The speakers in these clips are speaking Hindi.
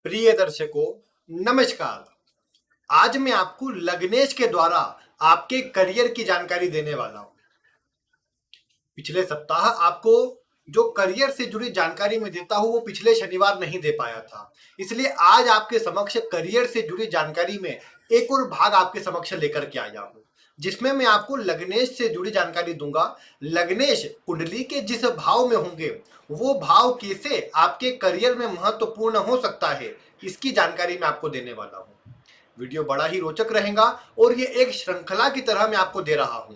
प्रिय दर्शकों, नमस्कार। आज मैं आपको लग्नेश के द्वारा आपके करियर की जानकारी देने वाला हूं। पिछले सप्ताह आपको जो करियर से जुड़ी जानकारी मैं देता हूं वो पिछले शनिवार नहीं दे पाया था, इसलिए आज आपके समक्ष करियर से जुड़ी जानकारी में एक और भाग आपके समक्ष लेकर के आया हूं, जिसमें मैं आपको लग्नेश से जुड़ी जानकारी दूंगा। लग्नेश कुंडली के जिस भाव में होंगे वो भाव कैसे आपके करियर में महत्वपूर्ण हो सकता है, इसकी जानकारी मैं आपको देने वाला हूं। वीडियो बड़ा ही रोचक रहेगा और ये एक श्रृंखला की तरह मैं आपको दे रहा हूं।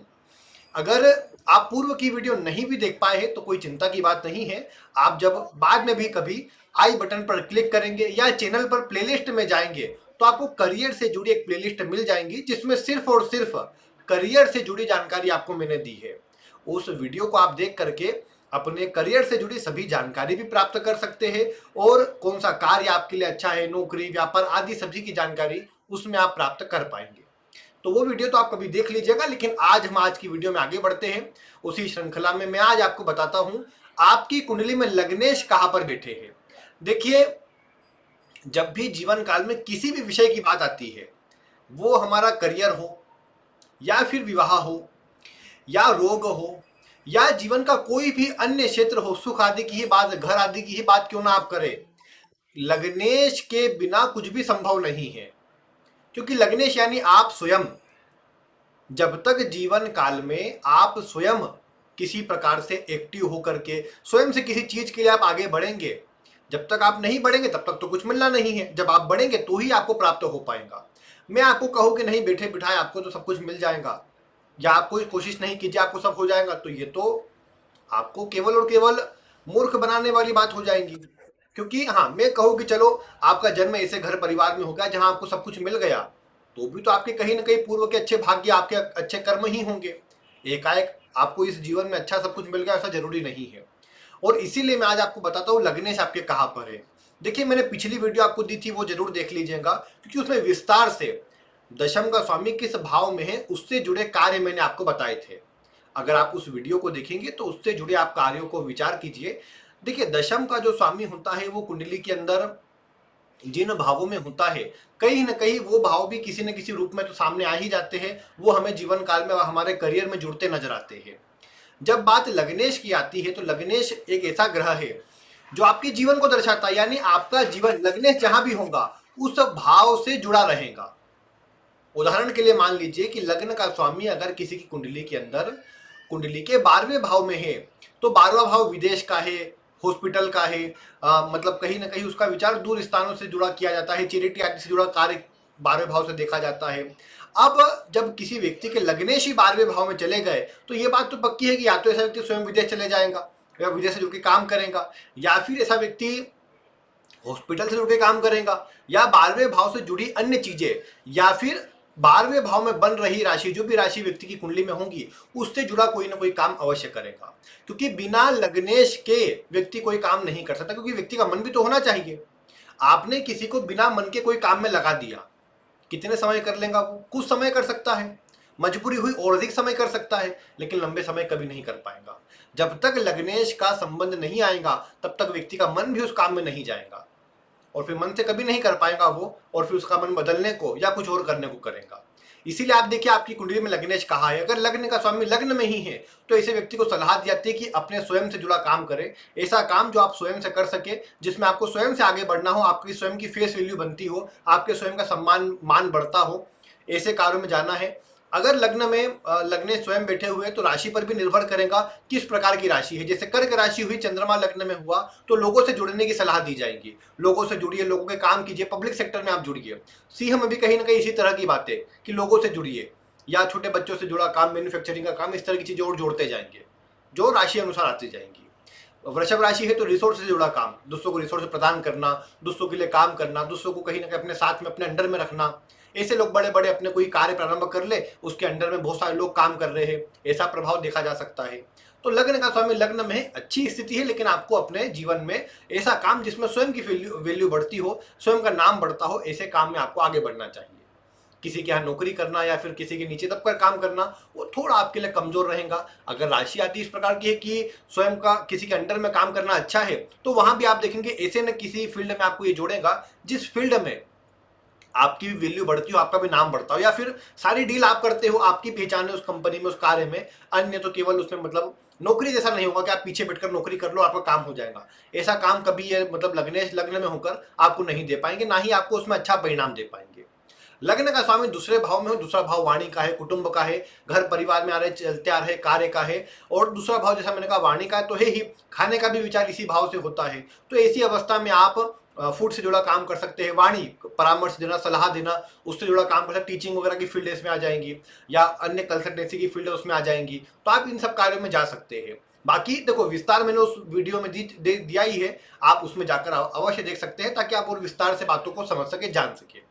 अगर आप पूर्व की वीडियो नहीं भी देख पाए हैं तो कोई चिंता की बात नहीं है। आप जब बाद में भी कभी आई बटन पर क्लिक करेंगे या चैनल पर प्लेलिस्ट में जाएंगे तो आपको करियर से जुड़ी एक प्लेलिस्ट मिल जाएंगी, जिसमें सिर्फ और सिर्फ करियर से जुड़ी जानकारी आपको मैंने दी है। उस वीडियो को आप देख करके अपने करियर से जुड़ी सभी जानकारी भी प्राप्त कर सकते हैं और कौन सा कार्य आपके लिए अच्छा है, नौकरी, व्यापार आदि सभी की जानकारी उसमें आप प्राप्त कर पाएंगे। तो वो वीडियो तो आप कभी देख लीजिएगा, लेकिन आज की वीडियो में आगे बढ़ते हैं। उसी श्रृंखला में मैं आज आपको बताता हूं आपकी कुंडली में लग्नेश कहां पर बैठे हैं। देखिए, जब भी जीवन काल में किसी भी विषय की बात आती है, वो हमारा करियर हो या फिर विवाह हो या रोग हो या जीवन का कोई भी अन्य क्षेत्र हो, सुख आदि की ही बात, घर आदि की ही बात क्यों ना आप करें, लग्नेश के बिना कुछ भी संभव नहीं है। क्योंकि लग्नेश यानी आप स्वयं। जब तक जीवन काल में आप स्वयं किसी प्रकार से एक्टिव होकर के स्वयं से किसी चीज के लिए आप आगे बढ़ेंगे, जब तक आप नहीं बढ़ेंगे तब तक तो कुछ मिलना नहीं है। जब आप बढ़ेंगे तो ही आपको प्राप्त हो पाएगा। मैं आपको कहूं कि नहीं बैठे बिठाए आपको तो सब कुछ मिल जाएगा या आप कोई कोशिश नहीं कीजिए आपको सब हो जाएगा, तो ये तो आपको केवल और केवल मूर्ख बनाने वाली बात हो जाएगी। क्योंकि हाँ, मैं कहूँ कि चलो आपका जन्म ऐसे घर परिवार में हो गया जहां आपको सब कुछ मिल गया, तो भी तो आपके कहीं ना कहीं पूर्व के अच्छे भाग्य, आपके अच्छे कर्म ही होंगे। एकाएक आपको इस जीवन में अच्छा सब कुछ मिल गया ऐसा जरूरी नहीं है। और इसीलिए मैं आज आपको बताता हूँ लग्नेश आपके कहाँ पर है। देखिए, मैंने पिछली वीडियो आपको दी थी, वो जरूर देख लीजिएगा, क्योंकि उसमें विस्तार से दशम का स्वामी किस भाव में है उससे जुड़े कार्य मैंने आपको बताए थे। अगर आप उस वीडियो को देखेंगे तो उससे जुड़े आप कार्यों को विचार कीजिए। देखिए, दशम का जो स्वामी होता है वो कुंडली के अंदर जिन भावों में होता है, कहीं ना कहीं वो भाव भी किसी न किसी रूप में तो सामने आ ही जाते हैं। वो हमें जीवन काल में हमारे करियर में जुड़ते नजर आते हैं। जब बात लग्नेश की आती है तो लग्नेश एक ऐसा ग्रह है जो आपके जीवन को दर्शाता है, यानी आपका जीवन लग्नेश जहां भी होगा उस भाव से जुड़ा रहेगा। उदाहरण के लिए मान लीजिए कि लग्न का स्वामी अगर किसी की कुंडली के अंदर कुंडली के 12वें भाव में है, तो 12वां भाव विदेश का है, हॉस्पिटल का है, मतलब कहीं ना कहीं उसका विचार दूर स्थानों से जुड़ा किया जाता है, चैरिटी आदि से जुड़ा कार्य 12वें भाव से देखा जाता है। अब जब किसी व्यक्ति के लग्नेश ही 12वें भाव में चले गए तो ये बात तो पक्की है कि या तो ऐसा व्यक्ति स्वयं विदेश चले जाएगा या विदेश से जुड़ के काम करेगा, या फिर ऐसा व्यक्ति हॉस्पिटल से जुड़ के काम करेगा, या 12वें भाव से जुड़ी अन्य चीजें, या फिर 12वें भाव में बन रही राशि, जो भी राशि व्यक्ति की कुंडली में होंगी उससे जुड़ा कोई ना कोई काम अवश्य करेगा। क्योंकि बिना लग्नेश के व्यक्ति कोई काम नहीं कर सकता, क्योंकि व्यक्ति का मन भी तो होना चाहिए। आपने किसी को बिना मन के कोई काम में लगा दिया, कितने समय कर लेगा वो? कुछ समय कर सकता है, मजबूरी हुई और अधिक समय कर सकता है, लेकिन लंबे समय कभी नहीं कर पाएगा। जब तक लग्नेश का संबंध नहीं आएगा तब तक व्यक्ति का मन भी उस काम में नहीं जाएगा, और फिर मन से कभी नहीं कर पाएगा वो, और फिर उसका मन बदलने को या कुछ और करने को करेगा। इसीलिए आप देखिए आपकी कुंडली में लग्नेश कहाँ है। अगर लग्न का स्वामी लग्न में ही है तो ऐसे व्यक्ति को सलाह दी जाती है कि अपने स्वयं से जुड़ा काम करे, ऐसा काम जो आप स्वयं से कर सके, जिसमें आपको स्वयं से आगे बढ़ना हो, आपकी स्वयं की फेस वैल्यू बनती हो, आपके स्वयं का सम्मान मान बढ़ता हो, ऐसे कार्यों में जाना है। अगर लग्न में लग्न स्वयं बैठे हुए तो राशि पर भी निर्भर करेगा किस प्रकार की राशि है। जैसे कर्क राशि हुई, चंद्रमा लग्न में हुआ, तो लोगों से जुड़ने की सलाह दी जाएगी। लोगों से जुड़िए, लोगों के काम कीजिए, पब्लिक सेक्टर में आप जुड़िए। सिंह में भी कहीं ना कहीं इसी तरह की बातें कि लोगों से जुड़िए, या छोटे बच्चों से जुड़ा काम, मैन्युफैक्चरिंग का काम, इस तरह की चीजें और जोड़ते जाएंगे जो राशि अनुसार आती जाएंगी। वृषभ राशि है तो रिसोर्स से जुड़ा काम, दूसरों को रिसोर्स प्रदान करना, दूसरों के लिए काम करना, दूसरों को कहीं ना कहीं अपने साथ में, अपने अंडर में रखना। ऐसे लोग बड़े बड़े अपने कोई कार्य प्रारंभ कर ले, उसके अंडर में बहुत सारे लोग काम कर रहे हैं, ऐसा प्रभाव देखा जा सकता है। तो लग्न का स्वामी लग्न में है, अच्छी स्थिति है, लेकिन आपको अपने जीवन में ऐसा काम जिसमें स्वयं की वैल्यू बढ़ती हो, स्वयं का नाम बढ़ता हो, ऐसे काम में आपको आगे बढ़ना चाहिए। किसी के यहाँ नौकरी करना या फिर किसी के नीचे दबकर काम करना, वो थोड़ा आपके लिए कमजोर रहेगा। अगर राशि आती इस प्रकार की है कि स्वयं का किसी के अंडर में काम करना अच्छा है, तो वहां भी आप देखेंगे ऐसे न किसी फील्ड में आपको ये जोड़ेगा जिस फील्ड में आपकी भी वैल्यू बढ़ती हो, आपका भी नाम बढ़ता हो, या फिर सारी डील आप करते हो, आपकी पहचान है उस कंपनी में, उस कार्य में। अन्य तो केवल उसमें मतलब नौकरी जैसा नहीं होगा कि आप पीछे बैठकर नौकरी कर लो आपका काम हो जाएगा। ऐसा काम कभी ये मतलब लग्न में होकर आपको नहीं दे पाएंगे, ना ही आपको उसमें अच्छा परिणाम दे पाएंगे। लग्न का स्वामी दूसरे भाव में हो, दूसरा भाव वाणी का है, कुटुंब का है, घर परिवार में आ रहे चलते आ रहे कार्य का है, और दूसरा भाव जैसा मैंने कहा वाणी का है तो है ही, खाने का भी विचार इसी भाव से होता है। तो ऐसी अवस्था में आप फूड से जुड़ा काम कर सकते हैं, वाणी परामर्श देना, सलाह देना, उससे जुड़ा काम कर सकते, टीचिंग वगैरह की फील्ड इसमें आ जाएंगी, या अन्य कंसल्टेंसी की फील्ड उसमें आ जाएंगी, तो आप इन सब कार्यों में जा सकते हैं। बाकी देखो विस्तार मैंने उस वीडियो में दिया ही है, आप उसमें जाकर अवश्य देख सकते हैं ताकि आप और विस्तार से बातों को समझ सके, जान सके।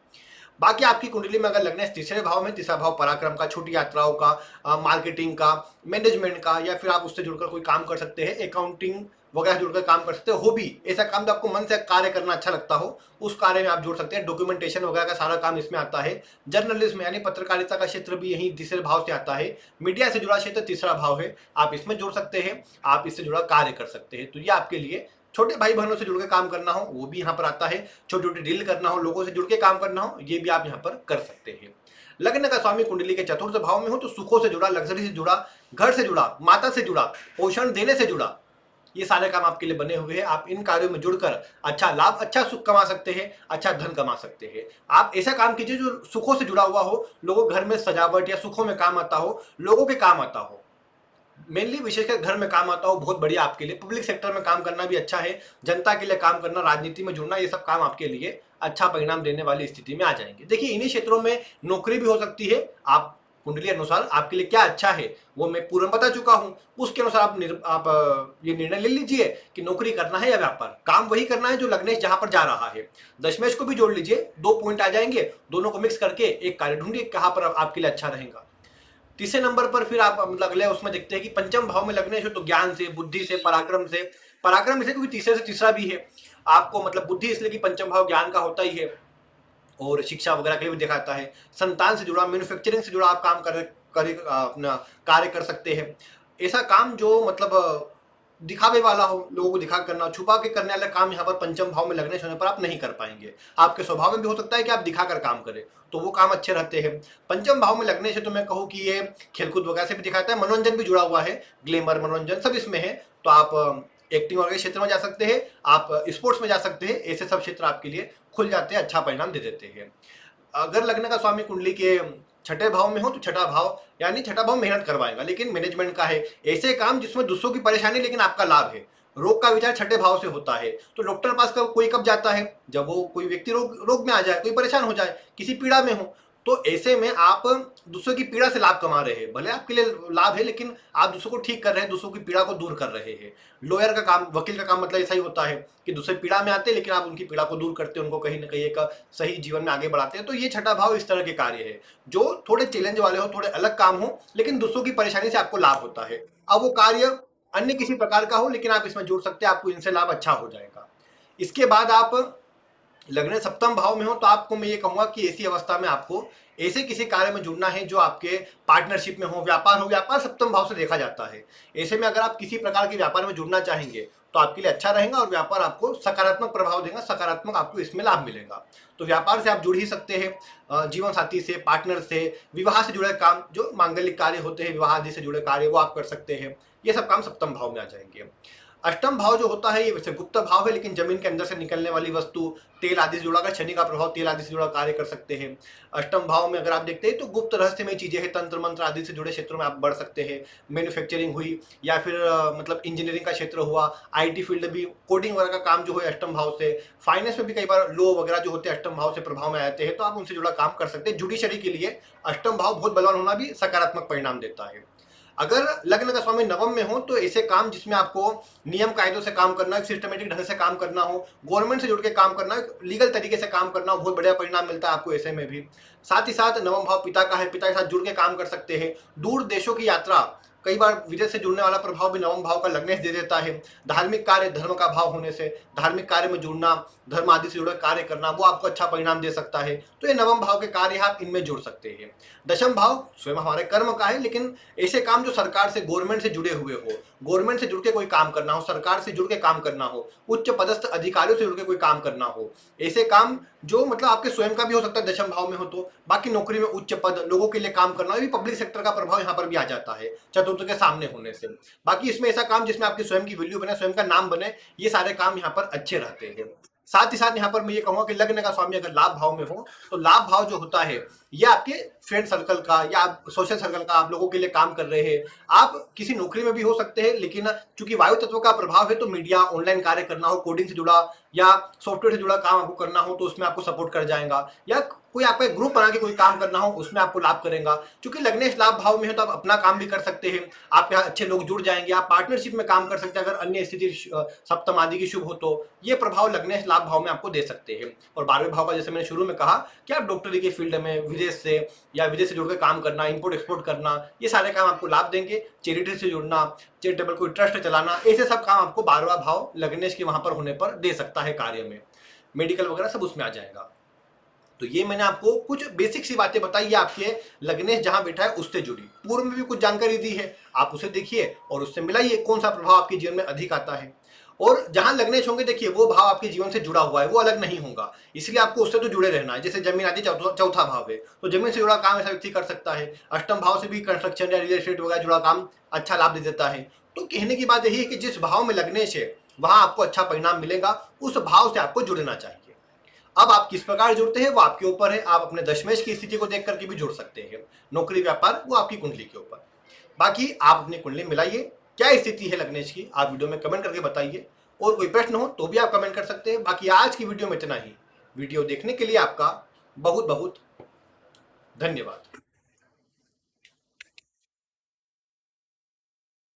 बाकी आपकी कुंडली में अगर लग्न तीसरे भाव में, तीसरा भाव पराक्रम का, छोटी यात्राओं का, मार्केटिंग का, मैनेजमेंट का, या फिर आप उससे जुड़कर कोई काम कर सकते हैं, अकाउंटिंग वगैरह जुड़कर काम कर सकते हो भी, ऐसा काम जो आपको मन से कार्य करना अच्छा लगता हो उस कार्य में आप जुड़ सकते हैं। डॉक्यूमेंटेशन वगैरह का सारा काम इसमें आता है। जर्नलिज्म यानी पत्रकारिता का क्षेत्र भी यही तीसरे भाव से आता है। मीडिया से जुड़ा क्षेत्र तीसरा भाव है, आप इसमें जुड़ सकते हैं, आप इससे जुड़ा कार्य कर सकते हैं। तो ये आपके लिए छोटे भाई बहनों से जुड़ के काम करना हो वो भी यहाँ पर आता है, छोटी छोटी डील करना हो, लोगों से जुड़ के काम करना हो, ये भी आप यहाँ पर कर सकते हैं। लग्न का स्वामी कुंडली के चतुर्थ भाव में हो तो सुखों से जुड़ा, लग्जरी से जुड़ा, घर से जुड़ा, माता से जुड़ा, पोषण देने से जुड़ा, ये सारे काम आपके लिए बने हुए हैं। आप इन कार्यों में जुड़कर अच्छा लाभ, अच्छा सुख कमा सकते हैं, अच्छा धन कमा सकते हैं। आप ऐसा काम कीजिए जो सुखों से जुड़ा हुआ हो, लोगों घर में सजावट या सुखों में काम आता हो, लोगों के काम आता हो, मेनली विशेषकर घर में काम आता हो, बहुत बढ़िया आपके लिए। पब्लिक सेक्टर में काम करना भी अच्छा है, जनता के लिए काम करना, राजनीति में जुड़ना, ये सब काम आपके लिए अच्छा परिणाम देने वाली स्थिति में आ जाएंगे। देखिए इन्हीं क्षेत्रों में नौकरी भी हो सकती है। आप कुंडली अनुसार आपके लिए क्या अच्छा है वो मैं पूर्ण बता चुका हूं, उसके अनुसार आप ये निर्णय ले लीजिए कि नौकरी करना है या व्यापार। काम वही करना है जो लग्नेश जहां पर जा रहा है। दशमेश को भी जोड़ लीजिए, 2 पॉइंट आ जाएंगे, दोनों को मिक्स करके एक कार्य ढूंढिए कहां पर आपके लिए अच्छा रहेगा। तीसरे नंबर पर फिर आप मतलब अगले उसमें देखते हैं कि पंचम भाव में लग्नेश हो तो ज्ञान से, बुद्धि से, पराक्रम से, पराक्रम इसलिए क्योंकि तीसरे से तीसरा भी है आपको, मतलब बुद्धि इसलिए कि पंचम भाव ज्ञान का होता ही है, और शिक्षा वगैरह के लिए भी दिखाता है। संतान से जुड़ा, मैन्युफैक्चरिंग से जुड़ा आप काम अपना कार्य कर सकते हैं। ऐसा काम जो मतलब दिखावे वाला हो, लोगों को दिखा करना, छुपा के करने वाला काम यहाँ पर पंचम भाव में लगने होने पर आप नहीं कर पाएंगे। आपके स्वभाव में भी हो सकता है कि आप दिखाकर काम करें, तो वो काम अच्छे रहते हैं। पंचम भाव में लगने से तो मैं कहूँ कि ये खेलकूद वगैरह से भी दिखाता है, मनोरंजन भी जुड़ा हुआ है, ग्लैमर मनोरंजन सब इसमें है। तो आप एक्टिंग वगैरह क्षेत्र में जा सकते हैं, आप स्पोर्ट्स में जा सकते हैं, ऐसे सब क्षेत्र आपके लिए खुल जाते हैं, अच्छा परिणाम दे देते हैं। अगर लग्न का स्वामी कुंडली के छठे भाव में हो तो छठा भाव यानी छठा भाव मेहनत करवाएगा, लेकिन मैनेजमेंट का है, ऐसे काम जिसमें दूसरों की परेशानी लेकिन आपका लाभ है। रोग का विचार छठे भाव से होता है, तो डॉक्टर पास कोई कब जाता है, जब वो कोई व्यक्ति रोग में आ जाए, कोई परेशान हो जाए, किसी पीड़ा में हो, तो ऐसे में आप दूसरों की पीड़ा से लाभ कमा रहे हैं। भले आपके लिए लाभ है लेकिन आप दूसरों को ठीक कर रहे हैं, दूसरों की पीड़ा को दूर कर रहे हैं। लॉयर का काम, वकील का काम मतलब ऐसा ही होता है कि दूसरे पीड़ा में आते हैं लेकिन आप उनकी पीड़ा को दूर करते हैं, उनको कहीं ना कहीं एक सही जीवन में आगे बढ़ाते हैं। तो ये छठा भाव इस तरह के कार्य है जो थोड़े चैलेंज वाले हो, थोड़े अलग काम हो, लेकिन दूसरों की परेशानी से आपको लाभ होता है। अब वो कार्य अन्य किसी प्रकार का हो लेकिन आप इसमें जुड़ सकते हैं, आपको इनसे लाभ अच्छा हो जाएगा। इसके बाद आप लग्न सप्तम भाव में हो तो आपको मैं ये कहूंगा कि ऐसी अवस्था में आपको ऐसे किसी कार्य में जुड़ना है जो आपके पार्टनरशिप में हो, व्यापार हो, व्यापार सप्तम भाव से देखा जाता है। ऐसे में अगर आप किसी प्रकार के व्यापार में जुड़ना चाहेंगे तो आपके लिए अच्छा रहेगा, और व्यापार आपको सकारात्मक प्रभाव देगा, सकारात्मक आपको इसमें लाभ मिलेगा। तो व्यापार से आप जुड़ ही सकते हैं, जीवन साथी से, पार्टनर से, विवाह से जुड़े काम जो मांगलिक कार्य होते हैं, विवाह आदि से जुड़े कार्य वो आप कर सकते हैं। ये सब काम सप्तम भाव में आ जाएंगे। अष्टम भाव जो होता है ये वैसे गुप्त भाव है, लेकिन जमीन के अंदर से निकलने वाली वस्तु, तेल आदि से जुड़ा, अगर शनि का प्रभाव तेल आदि से जुड़ा कार्य कर सकते हैं। अष्टम भाव में अगर आप देखते हैं तो गुप्त रहस्यमय चीजें हैं, तंत्र मंत्र आदि से जुड़े क्षेत्रों में आप बढ़ सकते हैं। मैन्युफैक्चरिंग हुई या फिर मतलब इंजीनियरिंग का क्षेत्र हुआ, आईटी फील्ड भी, कोडिंग वगैरह का काम जो है अष्टम भाव से। फाइनेंस में भी कई बार लो वगैरह जो होते हैं अष्टम भाव से प्रभाव में आते हैं, तो आप उनसे जुड़ा काम कर सकते हैं। जुडिशरी के लिए अष्टम भाव बहुत बलवान होना भी सकारात्मक परिणाम देता है। अगर लग्न का स्वामी नवम में हो तो ऐसे काम जिसमें आपको नियम कायदों से काम करना, सिस्टमेटिक ढंग से काम करना हो, गवर्नमेंट से जुड़ के काम करना, लीगल तरीके से काम करना हो, बहुत बढ़िया परिणाम मिलता है आपको ऐसे में भी। साथ ही साथ नवम भाव पिता का है, पिता के साथ जुड़ के काम कर सकते हैं। दूर देशों की यात्रा, कई बार विदेश से जुड़ने वाला प्रभाव भी नवम भाव का लग्नेश दे देता है। धार्मिक कार्य, धर्म का भाव होने से धार्मिक कार्य में जुड़ना, धर्म आदि से जुड़े कार्य करना, वो आपको अच्छा परिणाम दे सकता है। तो ये नवम भाव के कार्य आप इनमें जुड़ सकते हैं। दशम भाव स्वयं हमारे कर्म का है, लेकिन ऐसे काम जो सरकार से, गवर्नमेंट से जुड़े हुए हो, गवर्नमेंट से जुड़ के कोई काम करना हो, सरकार से जुड़ के काम करना हो, उच्च पदस्थ अधिकारियों से जुड़ के कोई काम करना हो, ऐसे काम जो मतलब आपके स्वयं का भी हो सकता है दशम भाव में हो तो। बाकी नौकरी में उच्च पद, लोगों के लिए काम करना, ये भी पब्लिक सेक्टर का प्रभाव यहाँ पर भी आ जाता है चतुर्थ के सामने होने से। बाकी इसमें ऐसा काम जिसमें आपकी स्वयं की वैल्यू बने, स्वयं का नाम बने, ये सारे काम यहाँ पर अच्छे रहते हैं। साथ ही साथ यहाँ पर मैं ये कहूंगा कि लग्न का स्वामी अगर लाभ भाव में हो तो लाभ भाव जो होता है ये आपके फ्रेंड सर्कल का या सोशल सर्कल का, आप लोगों के लिए काम कर रहे हैं। आप किसी नौकरी में भी हो सकते हैं, लेकिन चूंकि वायु तत्व का प्रभाव है तो मीडिया, ऑनलाइन कार्य करना हो, कोडिंग से जुड़ा या सॉफ्टवेयर से जुड़ा काम आपको करना हो तो उसमें आपको सपोर्ट कर जाएगा, या कोई आपका ग्रुप बना के कोई काम करना हो उसमें आपको लाभ करेगा। क्योंकि लग्नेश लाभ भाव में है तो आप अपना काम भी कर सकते हैं, आपके यहाँ अच्छे लोग जुड़ जाएंगे, आप पार्टनरशिप में काम कर सकते हैं अगर अन्य स्थिति सप्तम आदि की शुभ हो तो। ये प्रभाव लग्नेश लाभ भाव में आपको दे सकते हैं। और 12वें भाव का, जैसे मैंने शुरू में कहा कि आप डॉक्टरी के फील्ड में विदेश से या विदेश से जुड़कर काम करना, इंपोर्ट एक्सपोर्ट करना, ये सारे काम आपको लाभ देंगे। चैरिटी से जुड़ना, चैरिटेबल कोई ट्रस्ट चलाना, ऐसे सब काम आपको 12वां भाव लग्नेश के वहां पर होने पर दे सकता है कार्य में। मेडिकल वगैरह सब उसमें आ जाएगा। तो ये मैंने आपको कुछ बेसिक सी बातें बताई है, आपके लग्नेश जहां बैठा है उससे जुड़ी। पूर्व में भी कुछ जानकारी दी है, आप उसे देखिए और उससे मिलाइए कौन सा प्रभाव आपके जीवन में अधिक आता है। और जहां लग्नेश होंगे देखिए वो भाव आपके जीवन से जुड़ा हुआ है, वो अलग नहीं होगा, इसलिए आपको उससे तो जुड़े रहना है। जैसे जमीन आदि चौथा भाव है तो जमीन से जुड़ा काम ऐसा व्यक्ति कर सकता है। अष्टम भाव से भी कंस्ट्रक्शन या रियल एस्टेट वगैरह जुड़ा काम अच्छा लाभ दे देता है। तो कहने की बात यही है कि जिस भाव में लग्नेश है वहां आपको अच्छा परिणाम मिलेगा, उस भाव से आपको जुड़ना चाहिए। अब आप किस प्रकार जुड़ते हैं वो आपके ऊपर है, आप अपने दशमेश की स्थिति को देख करके भी जुड़ सकते हैं। नौकरी व्यापार वो आपकी कुंडली के ऊपर। बाकी आप अपनी कुंडली मिलाइए, क्या स्थिति है लग्नेश की, आप वीडियो में कमेंट करके बताइए। और कोई प्रश्न हो तो भी आप कमेंट कर सकते हैं। बाकी आज की वीडियो में इतना ही। वीडियो देखने के लिए आपका बहुत बहुत धन्यवाद।